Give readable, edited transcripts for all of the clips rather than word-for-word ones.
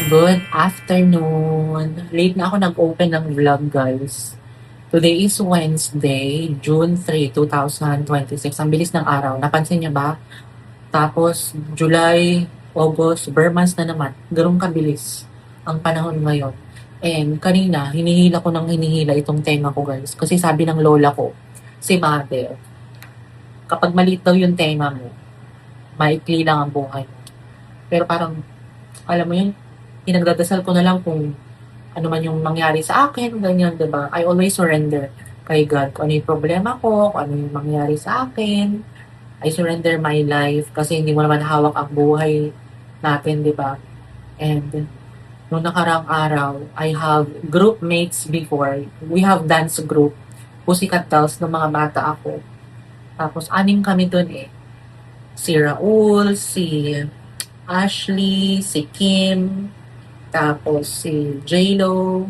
Good afternoon. Late na ako nag-open ng vlog, guys. Today is Wednesday, June 3, 2026. Ang bilis ng araw. Napansin niyo ba? Tapos, July, August, bare months na naman. Ganun kabilis ang panahon ngayon. And kanina, hinihila ko ng hinihila itong tema ko, guys. Kasi sabi ng lola ko, si mother, kapag maliit daw yung tema mo, maikli lang ang buhay mo. Pero parang, alam mo yun, pinagdadasal ko na lang kung ano man yung mangyari sa akin, ganyan, diba? I always surrender kay God. Kung ano yung problema ko, kung ano yung mangyari sa akin, I surrender my life kasi hindi mo naman hawak ang buhay natin, diba? And nung nakaraang araw, I have group mates before. We have dance group. Pussycat Dolls ng mga bata ako. Tapos, anim kami dun eh. Si Raul, si Ashley, si Kim, tapos si J-Lo,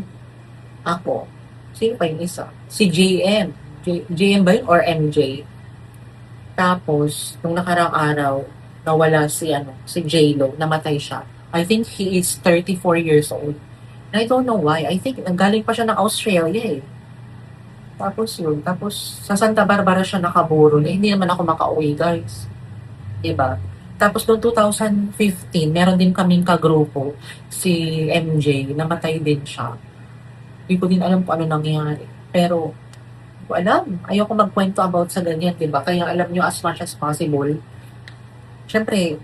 ako. Sino pa yung isa? Si JM. JM ba yun? Or MJ? Tapos, nung nakaraang araw, nawala si J-Lo, namatay siya. I think he is 34 years old. And I don't know why. I think galing pa siya ng Australia eh. Tapos yun. Tapos, sa Santa Barbara siya nakaburol. Eh, hindi naman ako makauwi, guys. Diba? Tapos noong 2015, meron din kaming kagrupo, si MJ, namatay din siya. Hindi ko din alam kung ano nangyari. Pero, hindi ko alam. Ayoko magkwento about sa ganyan, diba? Kaya alam nyo as much as possible. Siyempre,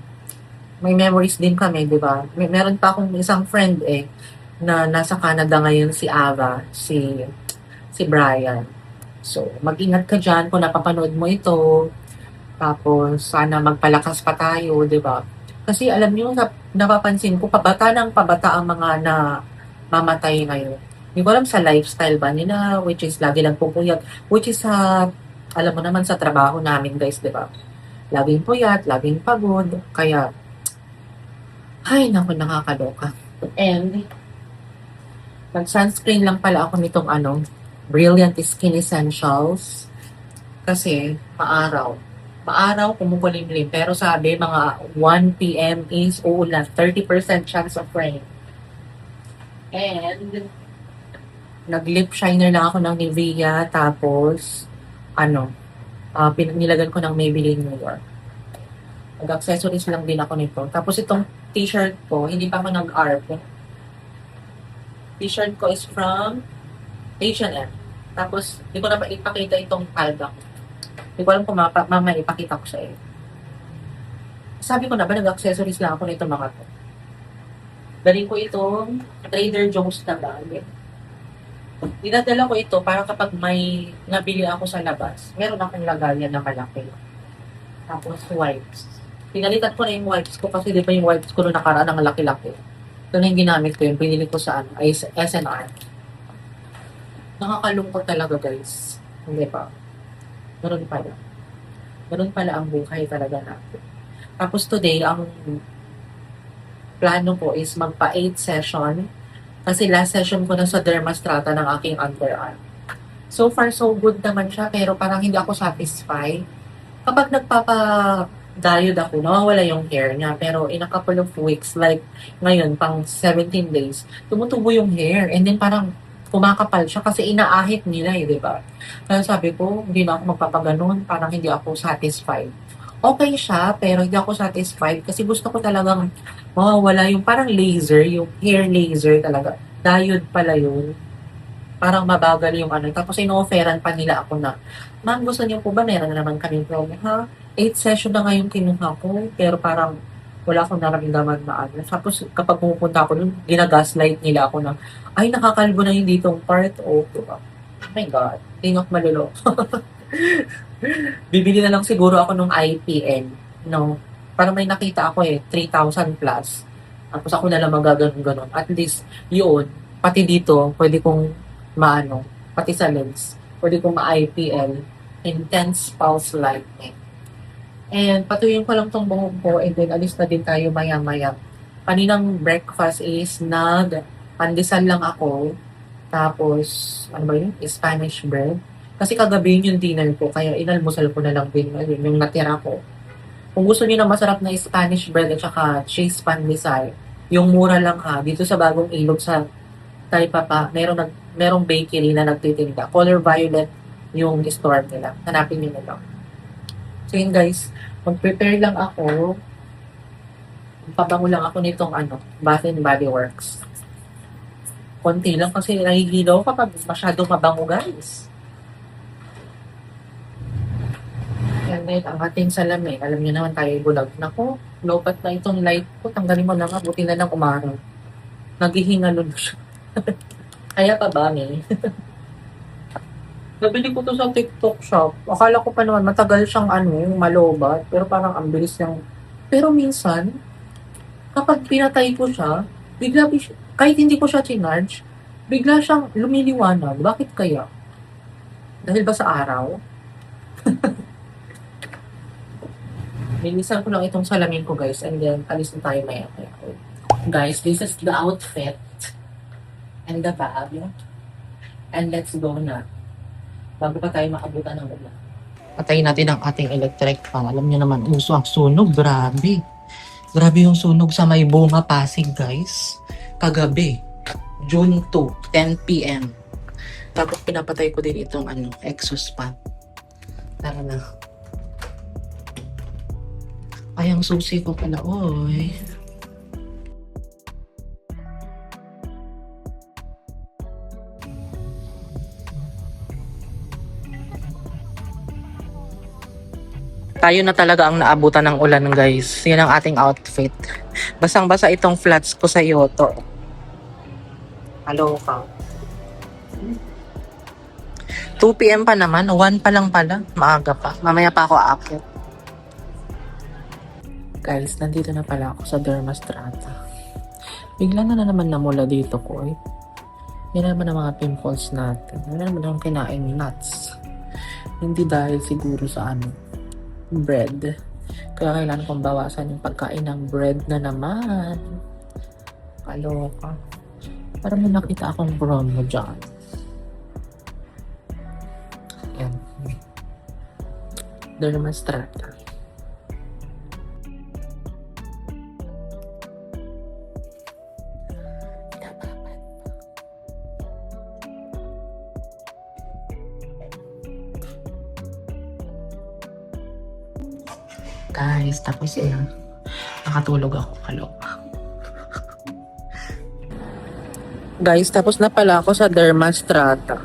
may memories din kami, diba? Meron pa akong isang friend na nasa Canada ngayon, si Ava, si Brian. So, mag-ingat ka dyan kung napapanood mo ito. Tapos, sana magpalakas pa tayo, di ba? Kasi alam niyo, napapansin ko, pabata ng pabata ang mga na mamatay ngayon. Hindi ko alam sa lifestyle ba nila, which is lagi lang pupuyat, which is sa, alam mo naman sa trabaho namin guys, di ba? Laging puyat, laging pagod, kaya, ay, naku, nakakaloka. And, nag-sunscreen lang pala ako nitong Brilliant Skin Essentials, kasi, maaraw, kumukulimlim. Pero sabi, mga 1 p.m. is uulan. 30% chance of rain. And, nag-lip shiner lang ako ng Nivea. Tapos, nilagan ko ng Maybelline New York. Nag-accessories lang din ako nito. Tapos itong t-shirt ko, hindi pa ako nag-ARP. T-shirt ko is from H&M. Tapos, hindi ko na ipakita itong palda ko. Hindi ko alam kung mamaya ipakita ko sa iyo. Sabi ko na ba, nag-accessories lang ako nito mga to. Daling ko itong Trader Joe's na bag. Dinadala ko ito para kapag may nabili ako sa labas, meron akong lagayan na malaki. Tapos wipes. Pinalitan ko na yung wipes ko kasi di ba yung wipes ko noong nakaraan ang laki-laki. Ito na yung ginamit ko yun. Pinili ko sa SNR. Nakakalungkot talaga guys. Hindi pa. Ganun pala. Ganun pala ang buhay talaga natin. Tapos today, ang plano ko is magpa-8 session. Kasi last session ko na sa Dermastrata ng aking underarm. So far, so good naman siya. Pero parang hindi ako satisfied. Kapag nagpapa-diode ako, nawawala yung hair niya. Pero in a couple of weeks, like ngayon, pang 17 days, tumutubo yung hair. And then parang kumakapal siya kasi inaahit nila di ba? Kaya sabi ko, hindi na ako magpapaganon, parang hindi ako satisfied. Okay siya, pero hindi ako satisfied kasi gusto ko talagang mawawala yung parang laser, yung hair laser talaga. Diode pala yun. Parang mabagal yung Tapos ino-offeran pa nila ako na, ma'am, gusto niyo po ba? Meron na naman kaming promo, ha? 8 session na ngayon kinuha ko, pero parang wala akong naramdaman na Tapos kapag pumupunta ako dun, ginagaslight nila ako na, ay, nakakalbo na yung ditong part. Diba? Oh my God. Hindi ako maluloko. Bibili na lang siguro ako ng IPN. No? Parang may nakita ako 3,000 plus. Tapos ako na lang magaganon-ganon. At least, yun, pati dito, pwede kong pati sa lens, pwede kong ma-IPL, intense pulse lightning. And patuloy ko lang tong buhok ko and then alis na din tayo maya-maya. Kaninang breakfast is pandesal lang ako. Tapos, ano ba yun? Spanish bread. Kasi kagabi yun yung dinner ko, kaya inalmusal ko na lang din yung natira ko. Kung gusto niyo ng masarap na Spanish bread at saka cheese pandesal, Yung mura lang ha, dito sa Bagong Ilog sa Talipapa, merong bakery na nagtitinda. Color violet yung store nila. Hanapin niyo na lang. So yun guys, mag-prepare lang ako. Pabango lang ako nitong Bath and Body Works. Konti lang kasi nahihilaw kapag masyadong mabango guys. And then, ang ating salamin, alam niyo naman tayo bulag. Nako, lopat na itong light ko. Tanggalin mo na nga, buti na lang umaraw. Naghihingalo na siya. Kaya pa ba, May? Nabili ko to sa TikTok shop. Akala ko pa naman matagal siyang malobat. Pero parang ang bilis niyang... Pero minsan, kapag pinatay ko siya, kahit hindi ko siya chinarge, bigla siyang lumiliwanag. Bakit kaya? Dahil ba sa araw? Linisan ko lang itong salamin ko guys and then alis na tayo maya. Guys, this is the outfit and the bag. And let's go na. Bago pa tayo makabutan ng ulan. Patayin natin ang ating electric fan. Alam niyo naman, uso ang sunog. Grabe. Grabe yung sunog sa may Bunga Pasig guys. Kagabi. June 2, 10 p.m. Tapos pinapatay ko din itong exhaust fan. Tara na. Ay, ang susi ko pala, oy. Tayo na talaga ang naabutan ng ulan, guys. Yan ang ating outfit. Basang-basa itong flats ko sa Yoto. Hello ka. 2 p.m. pa naman. 1 pa lang pala. Maaga pa. Mamaya pa ako aakyat. Guys, nandito na pala ako sa Dermastrata. Bigla na naman namula dito ko eh. Yan naman ang mga pimples natin. Yan naman ang kinain nuts. Hindi dahil siguro sa bread. Kaya kailangan kong bawasan yung pagkain ng bread na naman. Kaloka. Para may nakita akong promo dyan. Yan. Dermastrata. Guys, tapos nakatulog ako, kaloka. Guys, tapos na pala ako sa Dermastrata.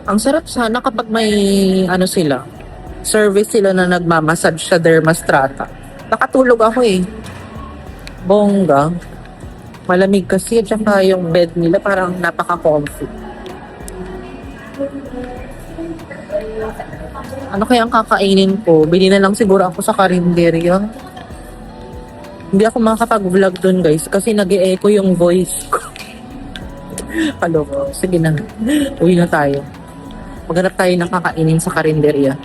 Ang sarap sana kapag may service sila na nagmamassage sa Dermastrata. Nakatulog ako eh. Bongga. Malamig kasi at saka yung bed nila parang napaka-comfy. Ano kaya ang kakainin ko? Bili na lang siguro ako sa karinderya. Hindi ako makakapag-vlog dun guys kasi nag-e-echo yung voice ko. Kaloko. Sige na. Uwi na tayo. Maghanap tayo ng kakainin sa karinderya.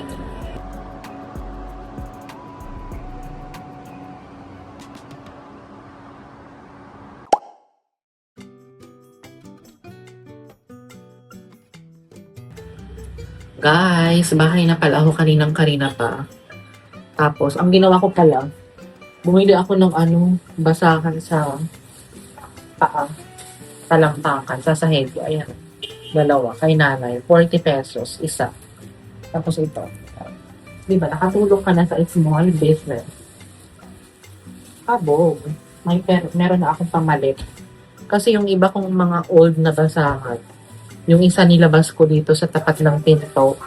Guys, bahay na pala ako kanina pa. Tapos, ang ginawa ko pala, bumili ako ng basahan sa paa. Talampakan, sa sahig. Ayan. 2, kay nanay. 40 pesos, isa. Tapos ito. Diba, nakatulong ka na sa small business. Abog. Meron na akong pamalit. Kasi yung iba kong mga old na basahan, yung isa nilabas ko dito sa tapat ng pinto.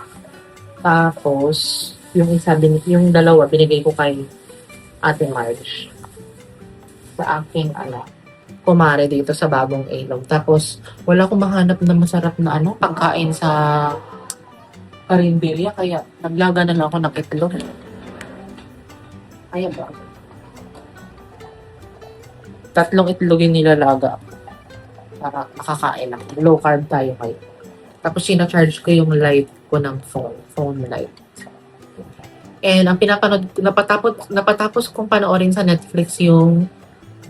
Tapos, yung 2 binigay ko kay Ate Marge. Sa aking kumare dito sa Bagong Ilog. Tapos, wala akong mahanap na masarap na pagkain sa karinderya. Kaya, naglaga na lang ako ng itlog. Kaya ba? 3 itlog yung nilalaga para makakain ako. Low carb tayo kayo. Tapos sinacharge ko yung light ko ng phone light. And ang napatapos kong panoorin sa Netflix yung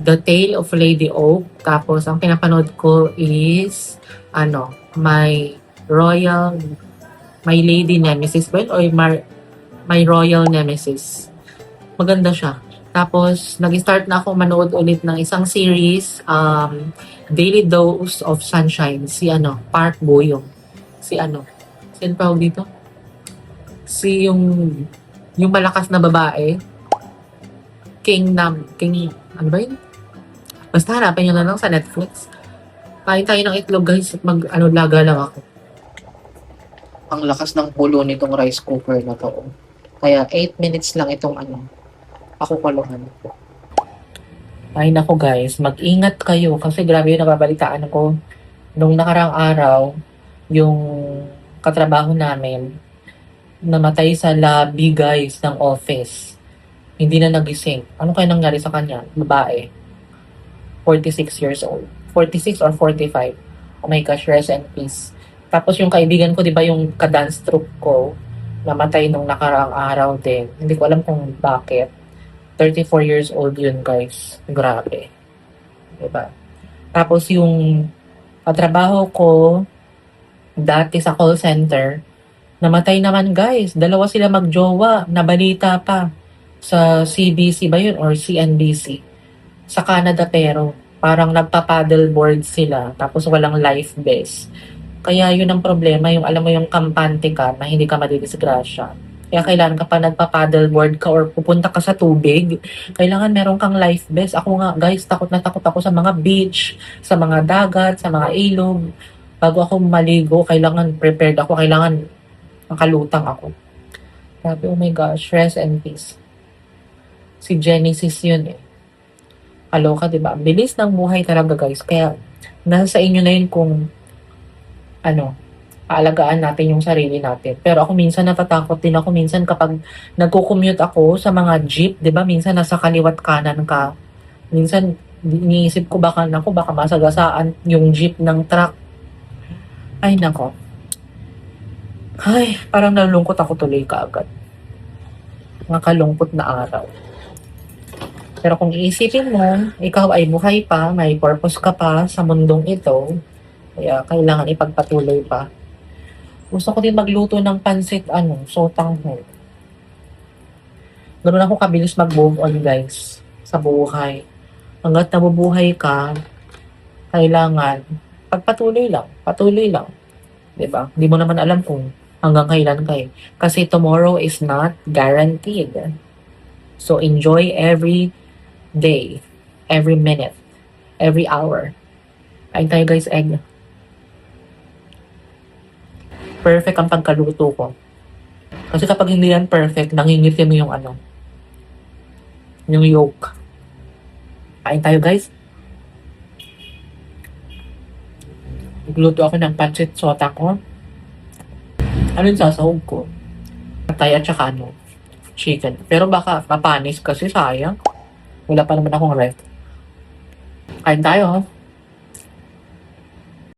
The Tale of Lady Oak. Tapos ang pinapanood ko is My Lady Nemesis. Well, or My Royal Nemesis. Maganda siya. Tapos, nag-start na ako manood ulit ng isang series, Daily Dose of Sunshine. Si Park Bo-young. Si sino tawag dito? Si yung malakas na babae. Ano ba yun? Basta hanapin nyo na lang sa Netflix. Kain tayo ng itlog guys at laga lang ako. Ang lakas ng hulo nitong rice cooker na to. Kaya 8 minutes lang itong ako kuluhan. Ay nako guys, mag-ingat kayo kasi grabe yung nababalitaan ko. Nung nakarang araw, yung katrabaho namin, namatay sa lobby guys ng office. Hindi na nagising. Ano kaya nangyari sa kanya? Babae. 46 years old. 46 or 45. Oh my gosh, rest in peace. Tapos yung kaibigan ko, di ba yung ka-dance troupe ko, namatay nung nakaraang araw din. Hindi ko alam kung bakit. 34 years old yun, guys. Grabe. Diba? Tapos yung katrabaho ko, dati sa call center, namatay naman, guys. Dalawa sila magjowa. Nabalita pa. Sa CBC ba yun? Or CNBC. Sa Canada pero. Parang nagpa-paddleboard sila. Tapos walang life vest. Kaya yun ang problema. Yung alam mo yung kampante ka na hindi ka madidisgrasya. Kaya kailangan ka pa nagpa-paddleboard ka or pupunta ka sa tubig, kailangan meron kang life vest. Ako nga guys, takot na takot ako sa mga beach, sa mga dagat, sa mga ilog. Bago ako maligo, kailangan prepared ako, kailangan makalutang ako. Sabi, oh my gosh, rest and peace. Si Genesis yun eh. Kaloka, diba? Ang bilis ng buhay talaga guys. Kaya nasa inyo na yun kung aalagaan natin yung sarili natin. Pero ako minsan natatakot din ako minsan kapag nagko-commute ako sa mga jeep, 'di ba? Minsan nasa kaliwat kanan ka. Minsan iniisip ko baka masagasaan yung jeep ng truck. Ay nako. Ay, parang nalulungkot ako tuloy kaagad. Nakalungkot na araw. Pero kung iisipin mo, ikaw ay buhay pa, may purpose ka pa sa mundong ito, kaya kailangan ipagpatuloy pa. Gusto ko din magluto ng pansit, sotanghon. Ganoon ako kabilis mag-move on, guys, sa buhay. Hanggat nabubuhay ka, kailangan patuloy lang. Diba? Hindi mo naman alam kung hanggang kailan kayo. Kasi tomorrow is not guaranteed. So, enjoy every day, every minute, every hour. Kain tayo, guys, egg. Perfect ang pagkaluto ko. Kasi kapag hindi yan perfect, nangingitim yung yung yolk. Kain tayo guys. Nagluto ako ng pancit sota ko. Ano yung sasahog ko? Patay at saka chicken. Pero baka mapanis kasi sayang. Wala pa naman akong ref. Kain tayo ha.